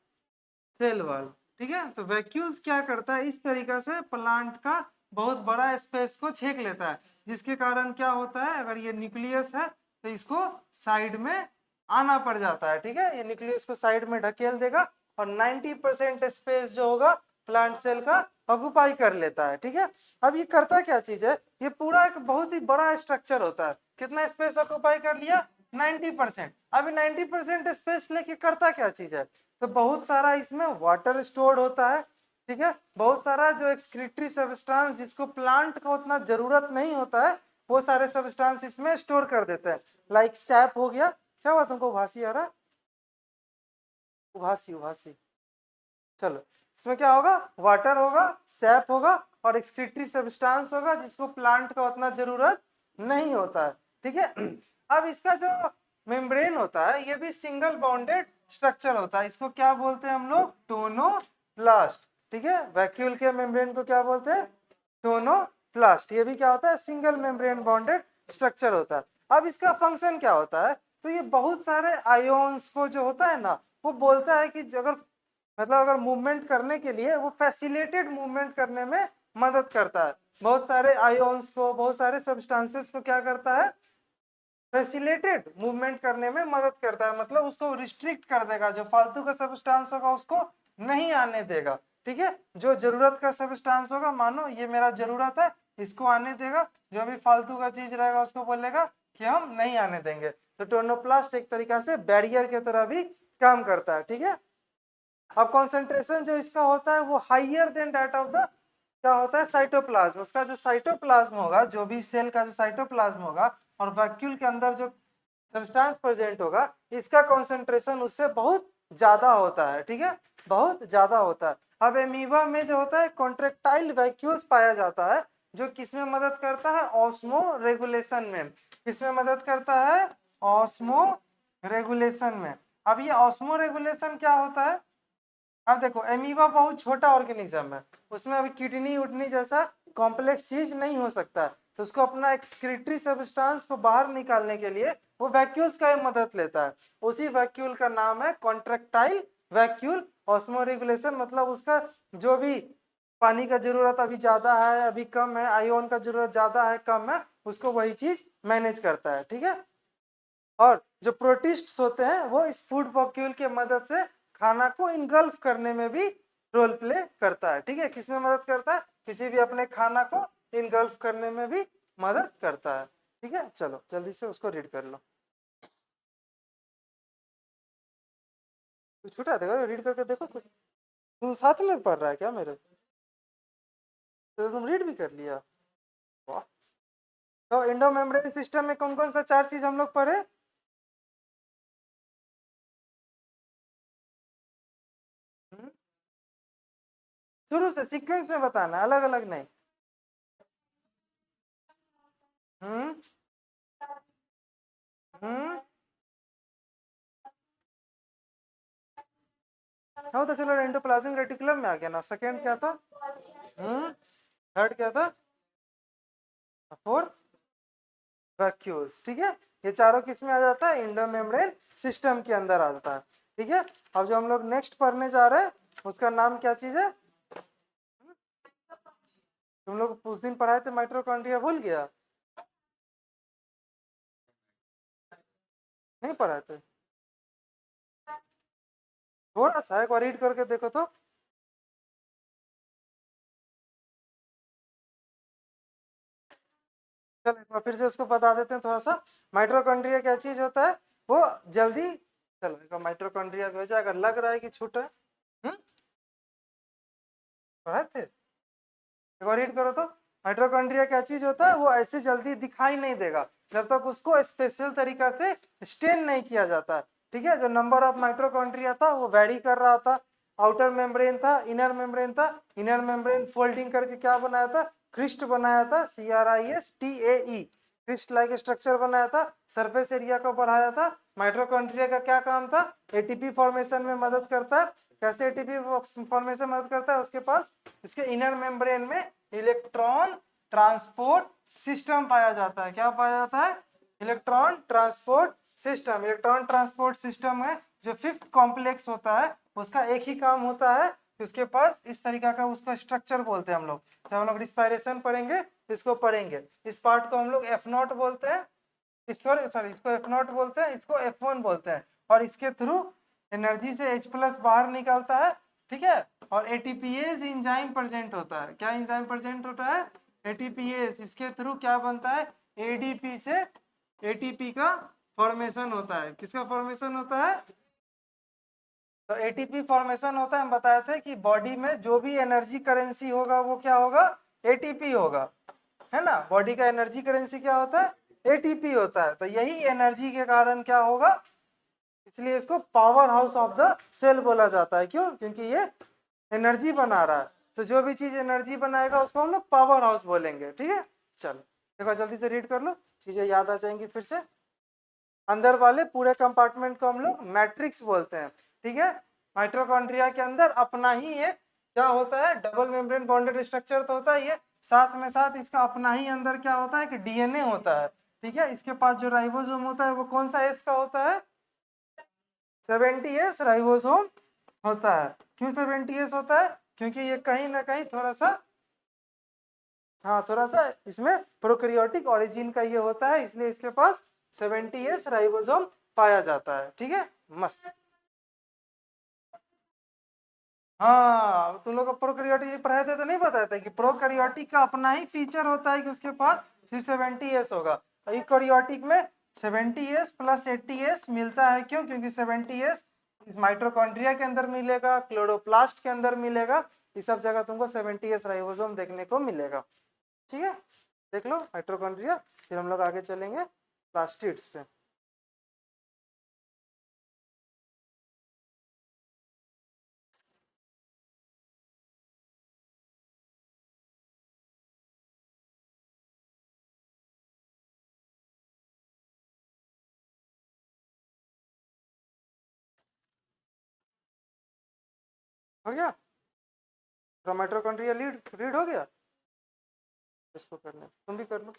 सेल वॉल, ठीक है, तो वैक्यूल्स क्या करता है, इस तरीके से प्लांट का बहुत बड़ा स्पेस को छेक लेता है, जिसके कारण क्या होता है, अगर ये न्यूक्लियस है तो इसको साइड में आना पड़ जाता है, ठीक है, ये न्यूक्लियस को साइड में ढकेल देगा, और 90% स्पेस जो होगा प्लांट सेल का ऑक्यूपाई कर लेता है, ठीक है। अब ये करता क्या चीज है, ये पूरा एक बहुत ही बड़ा स्ट्रक्चर होता है, कितना स्पेस ऑक्यूपाई कर लिया, 90%। अभी 90% स्पेस लेके करता क्या चीज है, तो बहुत सारा इसमें वाटर स्टोर्ड होता है, ठीक है, बहुत सारा जो एक्सक्रीटरी सब्सटेंस जिसको प्लांट का उतना जरूरत नहीं होता है, वो सारे सब्सटेंस इसमें स्टोर कर देते हैं, लाइक सैप हो गया, क्या हुआ तुमको उभासी आ रहा, उभासी उभासी, चलो, इसमें क्या होगा, वाटर होगा, सैप होगा, और एक्सक्रीटरी सब्सटेंस होगा जिसको प्लांट का उतना जरूरत नहीं होता है, ठीक है। अब इसका जो मेम्ब्रेन होता है ये भी सिंगल बॉन्डेड स्ट्रक्चर होता है, इसको क्या बोलते हैं हम लोग, टोनोप्लास्ट, ठीक है, वैक्यूल के मेम्ब्रेन को क्या बोलते हैं, टोनोप्लास्ट, ये भी क्या होता है, सिंगल मेम्ब्रेन बॉन्डेड स्ट्रक्चर होता है। अब इसका फंक्शन क्या होता है, तो ये बहुत सारे आयोन्स को जो होता है ना, वो बोलता है कि अगर मतलब अगर मूवमेंट करने के लिए वो फैसिलिटेड मूवमेंट करने में मदद करता है, बहुत सारे आयोन्स को, बहुत सारे सब्सटेंसेस को क्या करता है, फैसिलिटेड मूवमेंट करने में मदद करता है, मतलब उसको रिस्ट्रिक्ट कर देगा, जो फालतू का सब्सटेंस होगा उसको नहीं आने देगा, ठीक है, जो जरूरत का सब्सटेंस होगा, मानो ये मेरा जरूरत है, इसको आने देगा, जो भी फालतू का चीज रहेगा उसको बोलेगा कि हम नहीं आने देंगे, तो टोनोप्लास्ट एक तरीका से बैरियर की तरह भी काम करता है, ठीक है। अब कॉन्सेंट्रेशन जो इसका होता है वो higher than that of the क्या होता है, साइटोप्लाज्म, उसका जो साइटोप्लाज्म होगा, जो भी सेल का जो साइटोप्लाज्म होगा, और वैक्यूल के अंदर जो सब्सटेंस प्रेजेंट होगा, इसका कॉन्सेंट्रेशन उससे बहुत ज्यादा होता है, ठीक है, बहुत ज्यादा होता है। अब एमीबा में जो होता है कॉन्ट्रेक्टाइल वैक्यूल्स पाया जाता है, जो किसमें मदद करता है, ऑस्मो रेगुलेशन में। किसमें मदद करता है, ऑस्मो रेगुलेशन में। अब ये ऑस्मो रेगुलेशन क्या होता है, अब देखो एमीबा बहुत छोटा ऑर्गेनिज्म है, उसमें अभी किडनी उडनी जैसा कॉम्प्लेक्स चीज नहीं हो सकता, तो उसको अपना एक्सक्रीटरी सब्सटेंस को बाहर निकालने के लिए वो वैक्यूल्स का मदद लेता है। उसी वैक्यूल का नाम है कॉन्ट्रेक्टाइल वैक्यूल। ऑस्मो रेगुलेशन मतलब उसका जो भी पानी का जरूरत अभी ज्यादा है अभी कम है, आयोन का जरूरत ज्यादा है कम है, उसको वही चीज मैनेज करता है। ठीक है, और जो प्रोटिस्ट्स होते हैं वो इस फूड वैक्यूल के मदद से खाना को इनगल्फ करने में भी रोल प्ले करता है। ठीक है, किसमें मदद करता है, किसी भी अपने खाना को इनगल्फ करने में भी मदद करता है। ठीक है, चलो जल्दी से उसको रीड कर लो। कुछ छूटा देखो, रीड करके देखो कुछ। तुम साथ में पढ़ रहा है क्या मेरे, तो तुम रीड भी कर लिया, वाह। तो इंडो मेम्ब्रेन सिस्टम में कौन कौन सा चार चीज हम लोग पढ़े, शुरू से सीक्वेंस में बताना, अलग अलग नहीं। हम्म हम्म हाँ तो चलो एंडोप्लाज्मिक रेटिकुलम में आ गया ना, सेकंड क्या था, थर्ड क्या था, फोर्थ वैक्यूल्स। ठीक है, ये चारों किस में आ जाता है, इंडो मेम्ब्रेन सिस्टम के अंदर आ जाता है। ठीक है, अब जो हम लोग नेक्स्ट पढ़ने जा रहे हैं उसका नाम क्या चीज है, तुम लोग उस दिन पढ़ाए थे माइटोकॉन्ड्रिया, भूल गया, नहीं पढ़ाए थे, थोड़ा सा एक बार रीड करके देखो तो। चलो एक बार फिर से उसको बता देते हैं थोड़ा सा। माइटोकॉन्ड्रिया क्या चीज होता है, वो जल्दी, चलो एक बार माइटोकॉन्ड्रिया को अगर लग रहा है कि छूटा है, पढ़ाए थे, एक बार रीड करो तो। माइटोकॉन्ड्रिया क्या चीज होता है, वो ऐसे जल्दी दिखाई नहीं देगा जब तक उसको स्पेशल तरीका से स्टेन नहीं किया जाता है। ठीक है, जो नंबर ऑफ माइटोकॉन्ड्रिया था वो वैरी कर रहा था, आउटर मेम्ब्रेन था, इनर मेम्ब्रेन था, इनर मेम्ब्रेन फोल्डिंग करके क्या बनाया था, क्रिस्ट बनाया था, CRISTAE, क्रिस्ट लाइक स्ट्रक्चर बनाया था, सरफेस एरिया को बढ़ाया था। माइटोकॉन्ड्रिया का क्या काम था, एटीपी फॉर्मेशन में मदद करता है। कैसे एटीपी फॉर्मेशन में मदद करता है, उसके पास इसके इनर मेम्ब्रेन में इलेक्ट्रॉन ट्रांसपोर्ट सिस्टम पाया जाता है। क्या पाया जाता है, electron transport system. Electron transport system है जो फिफ्थ कॉम्प्लेक्स होता है, उसका एक ही काम होता है कि उसके पास इस तरीका का उसका स्ट्रक्चर बोलते हैं हम लोग। जब हम लोग रिस्पायरेशन पढ़ेंगे इसको पढ़ेंगे, इस पार्ट को हम लोग F0 बोलते हैं, सॉरी सॉरी इसको F0 बोलते हैं, इसको F1 बोलते हैं, और इसके थ्रू एनर्जी से H+ बाहर निकलता है। ठीक है, और एटीपीएज इंजाइम प्रेजेंट होता है। क्या इंजाइम प्रेजेंट होता है, एटीपीएज, इसके थ्रू क्या बनता है, एडीपी से एटीपी का फॉर्मेशन होता है। किसका फॉर्मेशन होता है, तो एटीपी फॉर्मेशन होता है। हम बताए थे कि बॉडी में जो भी एनर्जी करेंसी होगा वो क्या होगा, एटीपी होगा, है ना। बॉडी का एनर्जी करेंसी क्या होता है, एटीपी होता है। तो यही एनर्जी के कारण क्या होगा, इसलिए इसको power house of the cell बोला जाता है। क्यों, क्योंकि ये एनर्जी बना रहा है, तो जो भी चीज एनर्जी बनाएगा उसको हम लोग पावर हाउस बोलेंगे। ठीक है, चलो देखो जल्दी से रीड कर लो, चीजें याद आ जाएंगी फिर से। अंदर वाले पूरे कंपार्टमेंट को हम लोग मैट्रिक्स बोलते हैं। ठीक है, माइटोकॉन्ड्रिया के अंदर अपना ही एक क्या होता है, डबल मेम्ब्रेन बॉन्डेड स्ट्रक्चर तो होता है ये, साथ में साथ इसका अपना ही अंदर क्या होता है कि डीएनए होता है। ठीक है, इसके पास जो राइबोसोम होता है वो कौन सा एस का होता है, 70S राइबोसोम होता है। क्यों 70S होता है, क्योंकि ये कहीं ना कहीं थोड़ा सा, हाँ थोड़ा सा इसमें प्रोकैरियोटिक ओरिजिन का ये होता है, इसलिए इसके पास 70S राइबोसोम पाया जाता है। ठीक है, मस्त। हाँ तुम लोग को प्रोकैरियोटिक पढ़ाए थे तो नहीं बताया था कि प्रोकैरियोटिक का अपना ही फीचर होता है कि उसके पास सिर्फ 70S होगा। यूकैरियोटिक में 70S + 80S मिलता है। क्यों, क्योंकि 70S माइटोकॉन्ड्रिया के अंदर मिलेगा, क्लोरोप्लास्ट के अंदर मिलेगा, इस सब जगह तुमको 70S राइबोसोम देखने को मिलेगा। ठीक है, देख लो माइटोकॉन्ड्रिया, फिर हम लोग आगे चलेंगे प्लास्टिड्स पे। हो गया? माइटोकॉन्ड्रिया रीड हो गया? इसको करना है तुम भी कर लो।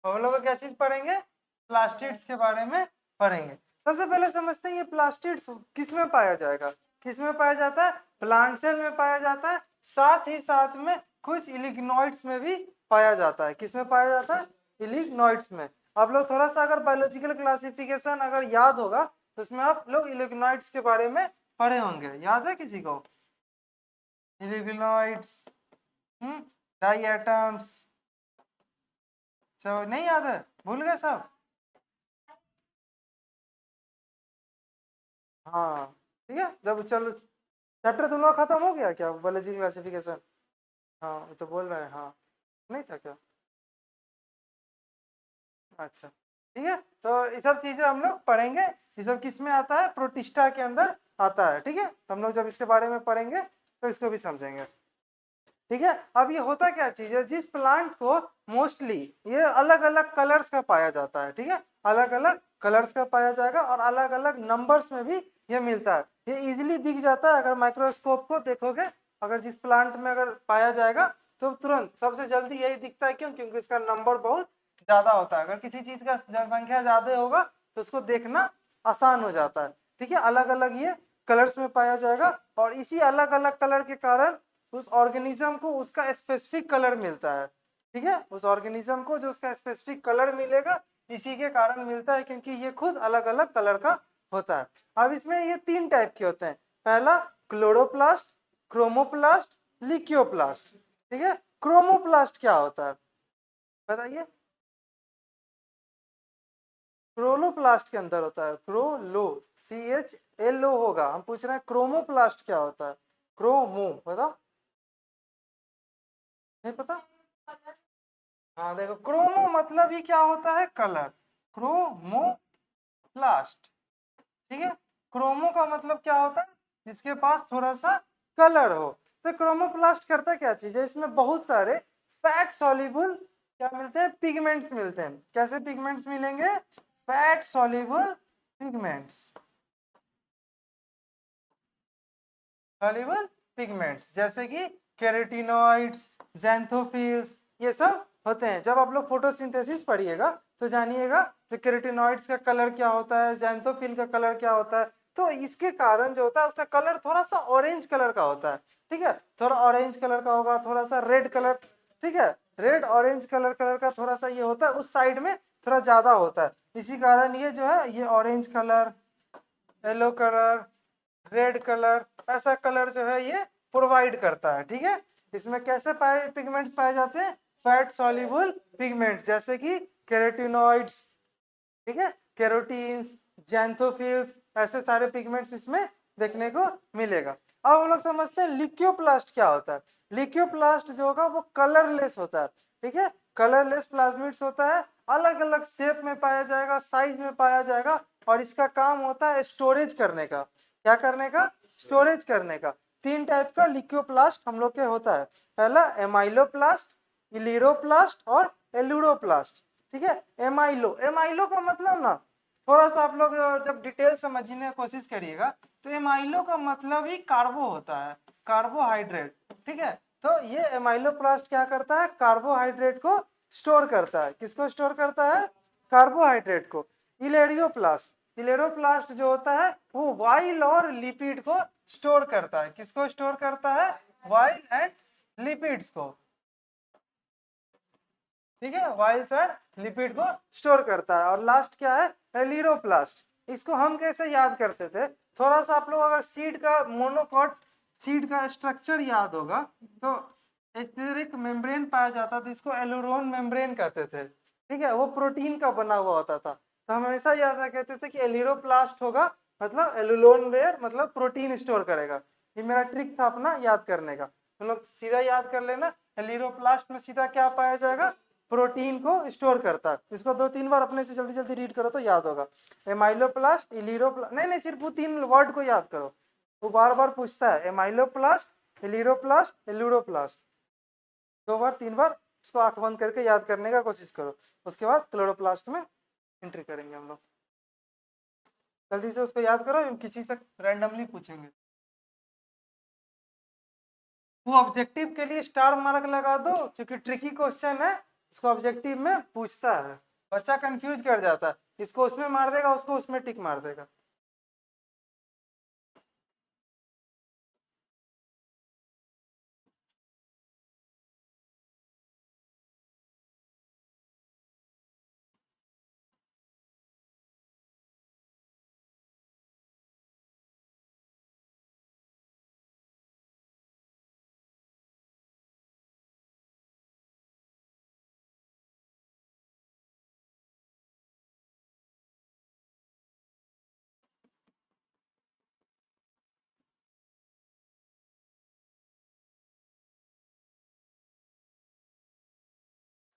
हम लोग क्या चीज पढ़ेंगे? प्लास्टिड्स के बारे में पढ़ेंगे। सबसे पहले समझते हैं ये प्लास्टिड्स किस में पाया जाएगा। किस में पाया जाता है? प्लांट सेल में पाया जाता है, साथ ही साथ में कुछ इलिग्नोइड्स में भी पाया जाता है। किस में पाया जाता है? इलिग्नोइड्स में। आप लोग थोड़ा सा अगर बायोलॉजिकल क्लासिफिकेशन अगर याद होगा तो उसमें आप लोग इलिग्नोइड्स के बारे में पढ़े होंगे। याद है किसी को? इलिग्नोइड्स, डाई एटम्स, सब नहीं याद है? भूल गए सब? हाँ ठीक है। जब चलो चैप्टर तुम लोग खत्म हो गया क्या बायोलॉजी क्लासिफिकेशन? हाँ वो तो बोल रहे हैं। हाँ नहीं था क्या? अच्छा ठीक है। तो ये सब चीजें हम लोग पढ़ेंगे। ये सब किस में आता है? प्रोटिस्टा के अंदर आता है। ठीक है, तो हम लोग जब इसके बारे में पढ़ेंगे तो इसको भी समझेंगे। ठीक है, अब ये होता क्या चीज है? जिस प्लांट को मोस्टली ये अलग अलग कलर्स का पाया जाता है। ठीक है, अलग अलग कलर्स का पाया जाएगा और अलग अलग नंबर्स में भी ये मिलता है। ये इजीली दिख जाता है अगर माइक्रोस्कोप को देखोगे। अगर जिस प्लांट में अगर पाया जाएगा तो तुरंत सबसे जल्दी यही दिखता है। क्यों? क्योंकि इसका नंबर बहुत ज्यादा होता है। अगर किसी चीज का जनसंख्या ज्यादा होगा तो उसको देखना आसान हो जाता है। ठीक है, अलग अलग ये कलर्स में पाया जाएगा और इसी अलग अलग कलर के कारण उस ऑर्गेनिज्म को उसका स्पेसिफिक कलर मिलता है। ठीक है, उस ऑर्गेनिज्म को जो उसका स्पेसिफिक कलर मिलेगा इसी के कारण मिलता है, क्योंकि ये खुद अलग अलग कलर का होता है। अब इसमें ये तीन टाइप के होते हैं। पहला क्लोरोप्लास्ट, क्रोमोप्लास्ट, लिक्योप्लास्ट। ठीक है, क्रोमोप्लास्ट क्या होता है बताइए? क्रोलोप्लास्ट के अंदर होता है। क्रोलो, CHLO होगा। हम पूछ रहे हैं क्रोमोप्लास्ट क्या होता है? क्रोमो बताओ, नहीं पता? हाँ देखो, क्रोमो मतलब ही क्या होता है? कलर। क्रोमोप्लास्ट। ठीक है, क्रोमो का मतलब क्या होता है? जिसके पास थोड़ा सा कलर हो। तो क्रोमोप्लास्ट करता क्या चीज है? इसमें बहुत सारे फैट सॉल्युबल क्या मिलते हैं? पिगमेंट्स मिलते हैं। कैसे पिगमेंट्स मिलेंगे? Fat soluble pigments. Soluble pigments जैसे कि केराटिनॉइड्स, ज़ैंथोफिल्स, ये सब होते हैं। जब आप लोग फोटोसिंथेसिस पढ़िएगा तो जानिएगा जो केराटिनॉइड्स का कलर क्या होता है, ज़ैंथोफिल का कलर क्या होता है। तो इसके कारण जो होता है उसका कलर थोड़ा सा ऑरेंज कलर का होता है। ठीक है, थोड़ा ऑरेंज कलर का होगा, थोड़ा सा रेड कलर। ठीक है, रेड ऑरेंज कलर का थोड़ा सा ये होता है, उस साइड में थोड़ा ज्यादा होता है। इसी कारण ये जो है ये orange colour, yellow colour, red colour, ऐसा कलर जो है ये प्रोवाइड करता है। ठीक है, इसमें कैसे पाए पिगमेंट्स पाए जाते हैं? फैट सॉल्युबल पिगमेंट जैसे कि केराटिनॉइड्स, ठीक है, केरोटीन्स, जैंथोफिल्स, ऐसे सारे पिगमेंट्स इसमें देखने को मिलेगा। अब हम लोग समझते हैं लिक्योप्लास्ट क्या होता है। लिक्योप्लास्ट जो होगा वो कलरलेस होता है। ठीक है, कलरलेस प्लाज्मिड्स होता है, अलग अलग शेप में पाया जाएगा, साइज में पाया जाएगा और इसका काम होता है स्टोरेज करने का। क्या करने का? स्टोरेज करने का। तीन टाइप का लिक्योप्लास्ट हम लोग के होता है। पहला एमाइलोप्लास्ट, इलिरोप्लास्ट और एलुरोप्लास्ट। ठीक है, एमाइलो, एमाइलो का मतलब ना थोड़ा सा आप लोग जब डिटेल समझने की कोशिश करिएगा तो एमाइलो का मतलब ही कार्बो होता है, कार्बोहाइड्रेट। ठीक है, तो ये एमाइलोप्लास्ट क्या करता है? कार्बोहाइड्रेट को स्टोर करता है। किसको स्टोर करता है? कार्बोहाइड्रेट को। इलेरियोप्लास्ट, इलेरोप्लास्ट जो होता है वो वाइल और लिपिड को स्टोर करता है। किसको स्टोर करता है? वाइल एंड लिपिड्स को। ठीक है, वाइल्स एंड लिपिड को स्टोर करता है। और लास्ट क्या है? एलिरोप्लास्ट। इसको हम कैसे याद करते थे? थोड़ा सा आप लोग अगर सीड का मोनोकॉट सीड का स्ट्रक्चर याद होगा तो स्टेरिक मेम्ब्रेन पाया जाता था, इसको एलुरोन मेम्ब्रेन कहते थे, ठीक है, वो प्रोटीन का बना हुआ होता था। तो हम हमेशा याद कहते थे कि एलिरोप्लास्ट होगा मतलब एलुरोन लेयर मतलब प्रोटीन स्टोर करेगा। ये मेरा ट्रिक था अपना याद करने का, तुम लोग सीधा याद कर लेना, एलिरोप्लास्ट में सीधा क्या पाया जाएगा, प्रोटीन को स्टोर करता है। इसको 2-3 बार अपने से जल्दी जल्दी रीड करो तो याद होगा। एमाइलोप्लास्ट, इलिरोप्लास्ट, नहीं नहीं सिर्फ वो 3 वर्ड को याद करो, वो बार बार पूछता है, एमाइलोप्लास्ट, एलिरोप्लास्ट, एलुरोप्लास्ट, 2 बार 3 बार उसको आंख बंद करके याद करने का कोशिश करो। उसके बाद क्लोरोप्लास्ट में एंट्री करेंगे हम लोग। जल्दी से उसको याद करो, किसी से रैंडमली पूछेंगे। वो ऑब्जेक्टिव के लिए स्टार मार्क लगा दो, क्योंकि ट्रिकी क्वेश्चन है, इसको ऑब्जेक्टिव में पूछता है, बच्चा कंफ्यूज कर जाता है, इसको उसमें मार देगा, उसको उसमें टिक मार देगा।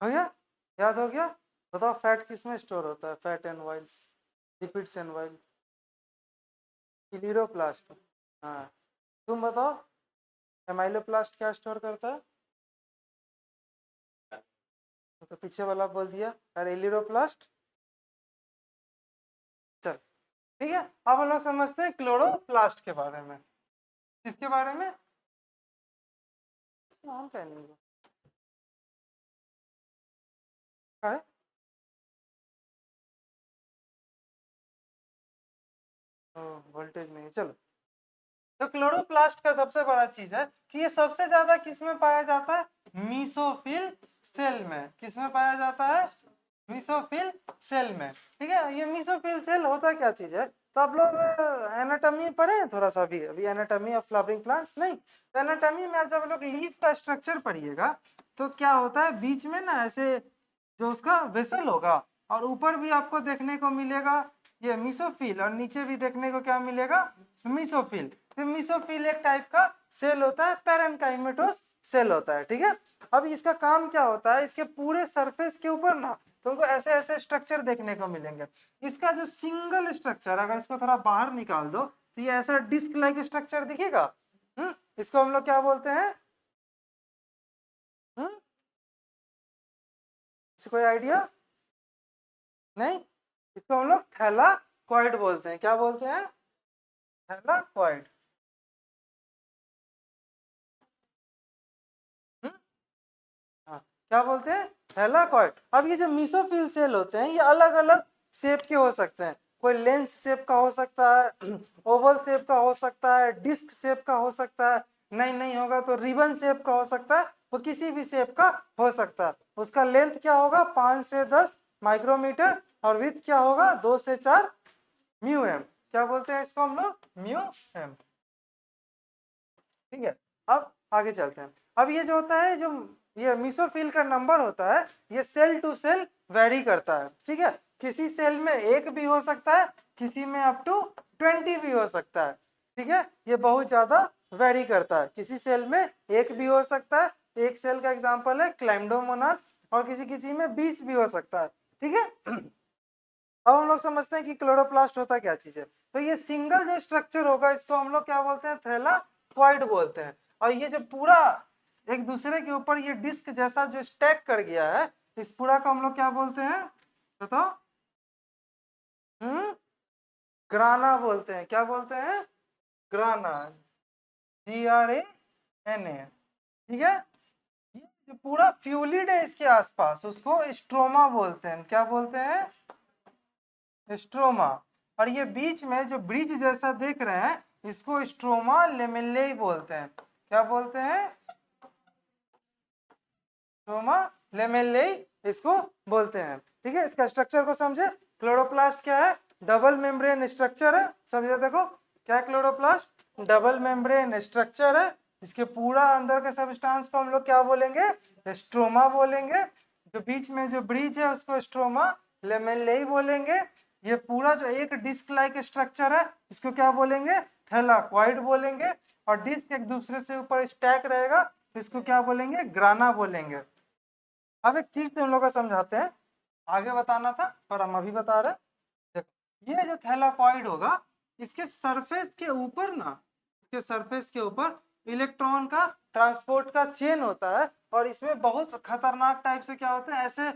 हो गया, याद हो गया। बताओ फैट किस में स्टोर होता है, fat and oils, lipids and oil, elaioplast. हाँ, तुम बताओ एमाइलोप्लास्ट क्या स्टोर करता है, तो पीछे वाला बोल दिया, और एलिरोप्लास्ट। चल ठीक है, अब हम लोग समझते हैं क्लोरोप्लास्ट के बारे में। किसके बारे में, नाम क्या नहीं है, वोल्टेज नहीं, चलो। तो क्लोरोप्लास्ट का सबसे बड़ा चीज है कि ये सबसे ज्यादा किस में पाया जाता है, मीसोफिल सेल में। किस में पाया जाता है, मीसोफिल सेल में, ठीक है। ये मीसोफिल सेल होता क्या चीज है, तो आप लोग एनाटॉमी पढ़े हैं थोड़ा सा, अभी एनाटॉमी ऑफ फ्लावरिंग प्लांट्स नहीं, तो एनाटॉमी में जब लोग लीफ का स्ट्रक्चर पढ़िएगा तो क्या होता है, बीच में ना ऐसे जो उसका वेसल होगा, और ऊपर भी आपको देखने को मिलेगा ये मीसोफिल, और नीचे भी देखने को क्या मिलेगा, मीसोफिल। फिर मीसोफिल एक टाइप का सेल होता है, पैरेन्काइमेटोस सेल होता है, ठीक है। अब इसका काम क्या होता है, इसके पूरे सरफेस के ऊपर ना तुमको ऐसे ऐसे स्ट्रक्चर देखने को मिलेंगे। इसका जो सिंगल स्ट्रक्चर, अगर इसको थोड़ा बाहर निकाल दो तो ये ऐसा डिस्क लाइक स्ट्रक्चर दिखेगा। इसको हम लोग क्या बोलते हैं, इसको कोई आइडिया नहीं, इसको हम लोग थैलाकॉइड बोलते हैं। क्या बोलते हैं, थैलाकॉइड। हाँ, क्या बोलते हैं, थैलाकॉइड। अब ये जो मीसोफिल सेल होते हैं ये अलग अलग शेप के हो सकते हैं, कोई लेंस शेप का हो सकता है, ओवल शेप का हो सकता है, डिस्क शेप का हो सकता है, नहीं नहीं होगा तो रिबन शेप का हो सकता है, वो किसी भी शेप का हो सकता है। उसका लेंथ क्या होगा, 5 से 10 माइक्रोमीटर, और विड्थ क्या होगा, 2 से 4 म्यू एम। क्या बोलते हैं इसको हम लोग, म्यू एम, ठीक है। अब आगे चलते हैं। अब ये जो होता है, जो ये मीसोफिल का नंबर होता है, ये सेल टू सेल वेरी करता है, ठीक है। किसी सेल में 1 भी हो सकता है, किसी में अप टू 20 भी हो सकता है, ठीक है। ये बहुत ज्यादा वेरी करता है, किसी सेल में 1 भी हो सकता है, एक सेल का एग्जांपल है क्लाइम्डोमोनास, और किसी किसी में 20 भी हो सकता है, ठीक है। अब हम लोग समझते हैं कि क्लोरोप्लास्ट होता क्या चीज है। तो ये सिंगल जो स्ट्रक्चर होगा इसको हम लोग क्या बोलते हैं, थैलाकॉइड बोलते हैं। और ये जो पूरा एक दूसरे के ऊपर ये डिस्क जैसा जो स्टैक कर गया है, इस पूरा को हम लोग क्या बोलते हैं, बताओ। ग्राना बोलते हैं। क्या बोलते हैं, ग्राना, GRANA, ठीक है। ये जो पूरा फ्यूलिड है इसके आसपास उसको स्ट्रोमा बोलते हैं। क्या बोलते हैं, स्ट्रोमा। और ये बीच में जो ब्रिज जैसा देख रहे हैं इसको स्ट्रोमा लेमेल्ले बोलते हैं। क्या बोलते हैं, स्ट्रोमा लेमेल्ले इसको बोलते हैं, ठीक है। इसका स्ट्रक्चर को समझे, क्लोरोप्लास्ट क्या है, डबल मेम्ब्रेन स्ट्रक्चर है, समझे। देखो क्या है क्लोरोप्लास्ट, डबल मेम्ब्रेन स्ट्रक्चर है, इसके पूरा अंदर के सब्सटेंस को हम लोग क्या बोलेंगे, स्ट्रोमा बोलेंगे। जो बीच में जो ब्रिज है उसको स्ट्रोमा लेमेल्लेई बोलेंगे। ये पूरा जो एक डिस्क लाइक स्ट्रक्चर है इसको क्या बोलेंगे, थैलाकॉइड बोलेंगे। और डिस्क एक दूसरे से ऊपर स्टैक रहेगा तो इसको क्या बोलेंगे, ग्राना बोलेंगे। अब एक चीज तुम लोग को समझाते हैं, आगे बताना था पर हम अभी बता रहे हैं। देखो ये जो थैलाकॉइड होगा इसके सरफेस के ऊपर ना, इसके सरफेस के ऊपर इलेक्ट्रॉन का ट्रांसपोर्ट का चेन होता है और इसमें बहुत खतरनाक टाइप से क्या होता है, ऐसे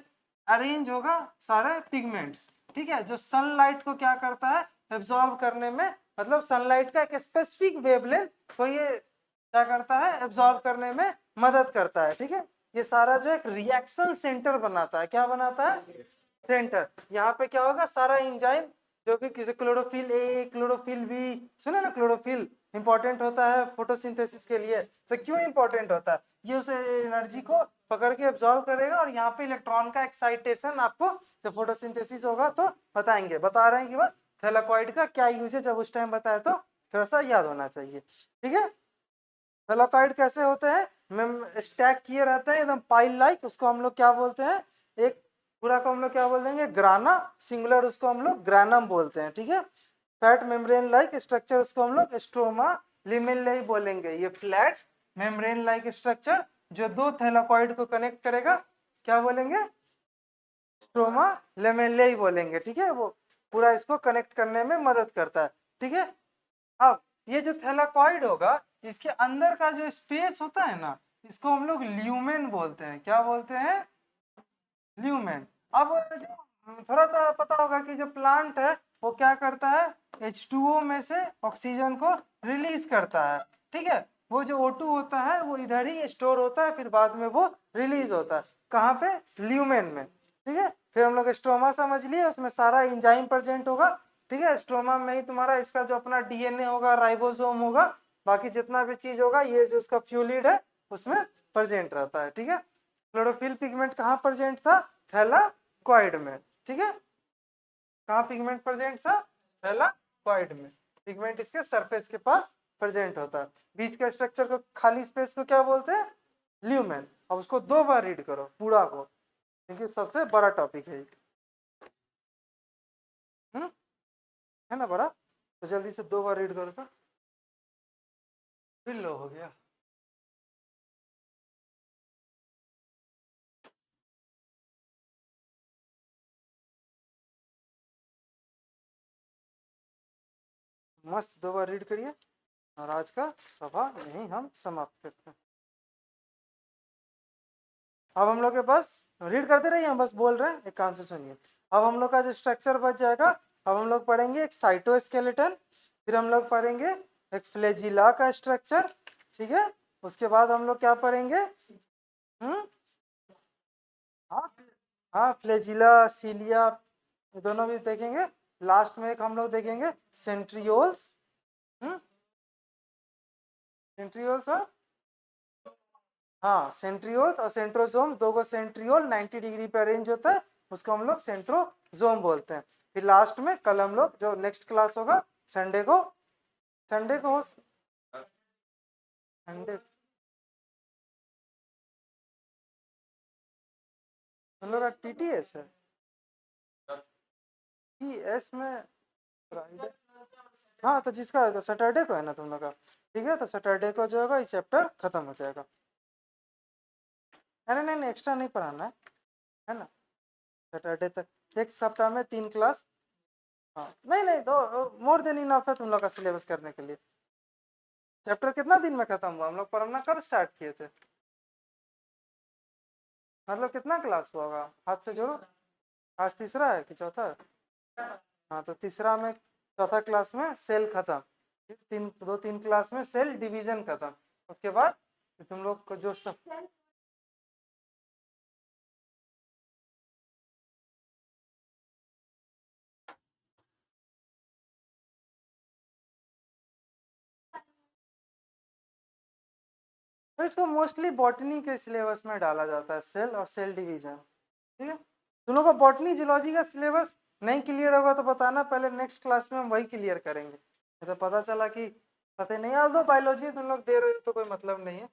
अरेंज होगा सारे पिगमेंट्स, ठीक है, जो सनलाइट को क्या करता है, एब्जॉर्ब करने में, मतलब सनलाइट का एक स्पेसिफिक वेवलेंथ को ये क्या करता है, एब्जॉर्ब करने में मदद करता है, ठीक है। ये सारा जो एक रिएक्शन सेंटर बनाता है, क्या बनाता है, सेंटर। यहाँ पे क्या होगा, सारा एंजाइम जो भी किसी क्लोरोफिल ए, क्लोरोफिल बी, सुने ना, क्लोरोफिल इंपॉर्टेंट होता है फोटोसिंथेसिस के लिए। तो क्यों इंपॉर्टेंट होता है, ये उस एनर्जी को पकड़ के एब्जॉर्ब करेगा और यहाँ पे इलेक्ट्रॉन का एक्साइटेशन आपको जब फोटोसिंथेसिस होगा तो बताएंगे, बता रहे हैं कि बस थैलाकॉइड का क्या यूज है, जब उस टाइम बताया तो थोड़ा सा याद होना चाहिए, ठीक है। थैलाकॉइड कैसे होते हैं, स्टैक किए रहते हैं एकदम पाइल लाइक, उसको हम लोग क्या बोलते हैं, एक पूरा को हम लोग क्या बोल देंगे, ग्राना, सिंगुलर उसको हम लोग ग्रानम बोलते हैं, ठीक है। फ्लैट मेम्ब्रेन लाइक स्ट्रक्चर उसको हम लोग स्ट्रोमा लिमेल्लेई बोलेंगे। ये फ्लैट मेम्ब्रेन लाइक स्ट्रक्चर जो दो थैलाकॉइड को कनेक्ट करेगा क्या बोलेंगे, स्ट्रोमा लेमेल्लेई बोलेंगे, ठीक है। वो पूरा इसको कनेक्ट करने में मदद करता है, ठीक है। अब ये जो थैलाकॉइड होगा इसके अंदर का जो स्पेस होता है ना, इसको हम लोग ल्यूमेन बोलते हैं, क्या बोलते हैं, ल्यूमेन। अब जो थोड़ा सा पता होगा कि जो प्लांट है वो क्या करता है, H2O में से ऑक्सीजन को रिलीज करता है, ठीक है। वो जो O2 होता है वो इधर ही स्टोर होता है, फिर बाद में वो रिलीज होता है, कहाँ पे, ल्यूमेन में, ठीक है। फिर हम लोग स्ट्रोमा समझ लिए, उसमें सारा एंजाइम प्रेजेंट होगा, ठीक है। स्ट्रोमा में ही तुम्हारा इसका जो अपना डीएनए होगा, राइबोसोम होगा, बाकी जितना भी चीज होगा ये जो उसका फ्लूइड है उसमें प्रेजेंट रहता है, ठीक है। क्लोरोफिल पिगमेंट कहाँ प्रेजेंट था, थैलाकॉइड में, ठीक है। कहाँ पिगमेंट प्रेजेंट था, थैलाकॉइड में। पिगमेंट इसके सरफेस के पास प्रेजेंट होता है। बीच के स्ट्रक्चर को, खाली स्पेस को क्या बोलते हैं, ल्यूमेन। अब उसको 2 बार रीड करो पूरा को, क्योंकि सबसे बड़ा टॉपिक है, है ना बड़ा, तो जल्दी से 2 बार रीड करो तो फिर लो हो गया। मस्त 2 बार रीड करिए और आज का सभा यहीं हम समाप्त करते हैं। अब हम लोग के पास, रीड करते रहिए, हम बस बोल रहे हैं, एक कान से सुनिए। अब हम लोग का जो स्ट्रक्चर बच जाएगा, अब हम लोग पढ़ेंगे एक साइटोस्केलेटन, फिर हम लोग पढ़ेंगे एक फ्लैजिला का स्ट्रक्चर, ठीक है। उसके बाद हम लोग क्या पढ़ेंगे, हाँ, हाँ फ्लैजिला, सीलिया, ये दोनों भी देखेंगे। लास्ट में एक हम लोग देखेंगे सेंट्रियोल्स, सेंट्रियोल्स और, हाँ सेंट्रियोल्स और सेंट्रोजोम, 2 सेंट्रियोल 90 डिग्री पे अरेंज होता है, उसको हम लोग सेंट्रोजोम बोलते हैं। फिर लास्ट में कल हम लोग जो नेक्स्ट क्लास होगा संडे को, संडे को संडे हम लोग का TTS है, TS में फ्राइडे, हाँ तो जिसका है तो सैटरडे को है ना तुम लोग का, ठीक है। तो सैटरडे को जो होगा ये चैप्टर खत्म हो जाएगा। अरे नहीं नहीं एक्स्ट्रा नहीं पढ़ाना है ना, सैटरडे तक एक सप्ताह में 3 क्लास, हाँ नहीं नहीं तो मोर देन इनफ है तुम लोग का सिलेबस करने के लिए। चैप्टर कितना दिन में खत्म हुआ, हम लोग पढ़ना कब स्टार्ट किए थे, मतलब कितना क्लास हुआ होगा, हाथ से जोड़ो। आज तीसरा है कि चौथा है, हाँ तो तीसरा में, चौथा क्लास में सेल खत्म, फिर 2-3 क्लास में सेल डिवीजन खत्म, उसके बाद तुम लोग को जो सब, इसको मोस्टली बॉटनी के सिलेबस में डाला जाता है, सेल और सेल डिवीजन, ठीक है। तुम लोग को बॉटनी जूलॉजी का सिलेबस नहीं क्लियर होगा तो बताना, पहले नेक्स्ट क्लास में हम वही क्लियर करेंगे। तो पता चला कि पता नहीं, यार दो बायोलॉजी तुम लोग दे रहे हो तो कोई मतलब नहीं है,